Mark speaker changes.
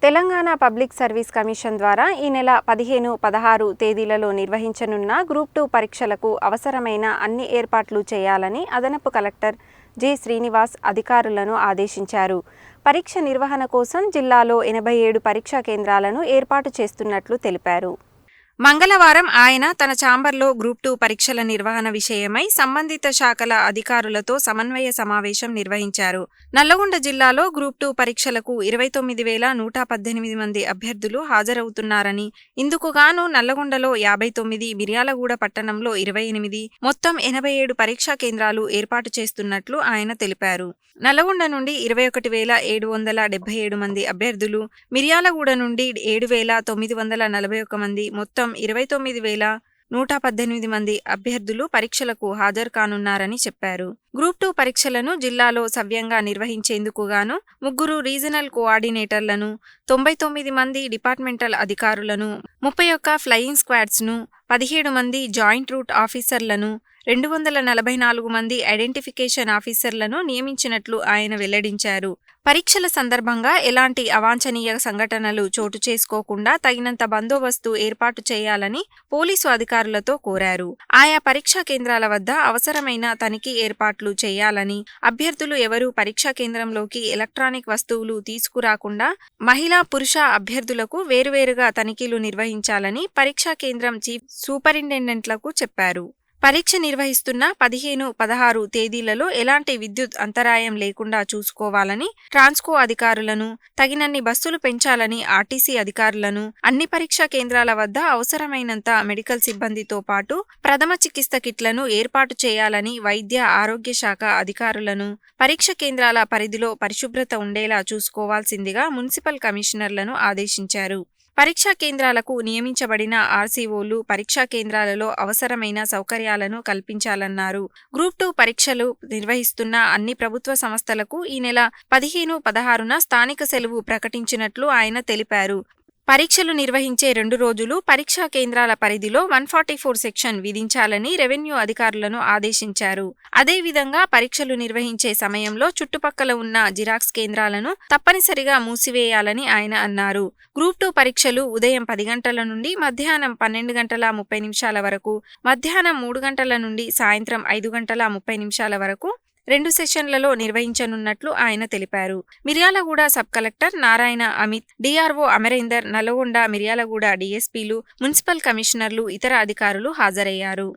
Speaker 1: Telangana public service commission ద్వారా ఈ నెల 15, 16 తేదీలలో నిర్వహించనున్న గ్రూప్ 2 పరీక్షలకు అవసరమైన అన్ని ఏర్పాట్లు చేయాలని అదనపు కలెక్టర్ జి. శ్రీనివాస్ అధికారులను ఆదేశించారు. పరీక్ష నిర్వహణ కోసం జిల్లాలో 87 పరీక్షా కేంద్రాలను ఏర్పాటు చేస్తున్నట్లు తెలిపారు. మంగళవారం ఆయన తన ఛాంబర్లో గ్రూప్ 2 పరీక్షల నిర్వహణ విషయమై సంబంధిత శాఖల అధికారులతో సమన్వయ సమావేశం నిర్వహించారు. నల్లగొండ జిల్లాలో గ్రూప్ 2 పరీక్షలకు 29,118 మంది అభ్యర్థులు హాజరవుతున్నారని, ఇందుకు గాను నల్లగొండలో 59, మిర్యాలగూడ పట్టణంలో 28, మొత్తం 87 పరీక్షా కేంద్రాలు ఏర్పాటు చేస్తున్నట్లు ఆయన తెలిపారు. నల్లగొండ నుండి 21,777 మంది అభ్యర్థులు, మిర్యాలగూడ నుండి 7,941 మంది, మొత్తం 29,118 మంది అభ్యర్థులు పరీక్షలకు హాజరు కానున్నారని చెప్పారు. గ్రూప్ 2 పరీక్షలను జిల్లాలో సవ్యంగా నిర్వహించేందుకు గాను 3 రీజనల్ కోఆర్డినేటర్లను, 99 మంది డిపార్ట్మెంటల్ అధికారులను, 31 ఫ్లయింగ్ స్క్వాడ్స్ను, 17 మంది జాయింట్ రూట్ ఆఫీసర్లను, 244 మంది ఐడెంటిఫికేషన్ ఆఫీసర్లను నియమించినట్లు ఆయన వెల్లడించారు. పరీక్షల సందర్భంగా ఎలాంటి అవాంఛనీయ సంఘటనలు చోటు చేసుకోకుండా తగినంత బందోబస్తు ఏర్పాటు చేయాలని పోలీసు అధికారులతో కోరారు. ఆయా పరీక్షా కేంద్రాల వద్ద అవసరమైన తనిఖీ ఏర్పాట్లు చేయాలని, అభ్యర్థులు ఎవరూ పరీక్షా కేంద్రంలోకి ఎలక్ట్రానిక్ వస్తువులు తీసుకురాకుండా మహిళా, పురుష అభ్యర్థులకు వేరువేరుగా తనిఖీలు నిర్వహించాలని పరీక్షా కేంద్రం చీఫ్ సూపరింటెండెంట్లకు చెప్పారు. పరీక్ష నిర్వహిస్తున్న 15, 16 తేదీలలో ఎలాంటి విద్యుత్ అంతరాయం లేకుండా చూసుకోవాలని ట్రాన్స్కో అధికారులను, తగినన్ని బస్సులు పెంచాలని ఆర్టీసీ అధికారులను, అన్ని పరీక్షా కేంద్రాల వద్ద అవసరమైనంత మెడికల్ సిబ్బందితో పాటు ప్రథమ చికిత్స కిట్లను ఏర్పాటు చేయాలని వైద్య ఆరోగ్య శాఖ అధికారులను, పరీక్ష కేంద్రాల పరిధిలో పరిశుభ్రత ఉండేలా చూసుకోవాల్సిందిగా మున్సిపల్ కమిషనర్లను ఆదేశించారు. పరీక్షా కేంద్రాలకు నియమించబడిన ఆర్సీఓలు పరీక్షా కేంద్రాలలో అవసరమైన సౌకర్యాలను కల్పించాలన్నారు. గ్రూప్ 2 పరీక్షలు నిర్వహిస్తున్న అన్ని ప్రభుత్వ సంస్థలకు ఈ నెల 15, 16న స్థానిక సెలవు ప్రకటించినట్లు ఆయన తెలిపారు. పరీక్షలు నిర్వహించే 2 రోజులు పరీక్షా కేంద్రాల పరిధిలో 144 సెక్షన్ విధించాలని రెవెన్యూ అధికారులను ఆదేశించారు. అదేవిధంగా పరీక్షలు నిర్వహించే సమయంలో చుట్టుపక్కల ఉన్న జిరాక్స్ కేంద్రాలను తప్పనిసరిగా మూసివేయాలని ఆయన అన్నారు. గ్రూప్ 2 పరీక్షలు ఉదయం 10 గంటల నుండి మధ్యాహ్నం 12:30 వరకు, మధ్యాహ్నం 3 గంటల నుండి సాయంత్రం 5:30 వరకు 2 సెషన్లలో నిర్వహించనున్నట్లు ఆయన తెలిపారు. Miryalaguda sub collector Narayana Amit, DRO Amarender, Nalgonda, Miryalaguda డీఎస్పీలు, మున్సిపల్ కమిషనర్లు, ఇతర అధికారులు హాజరయ్యారు.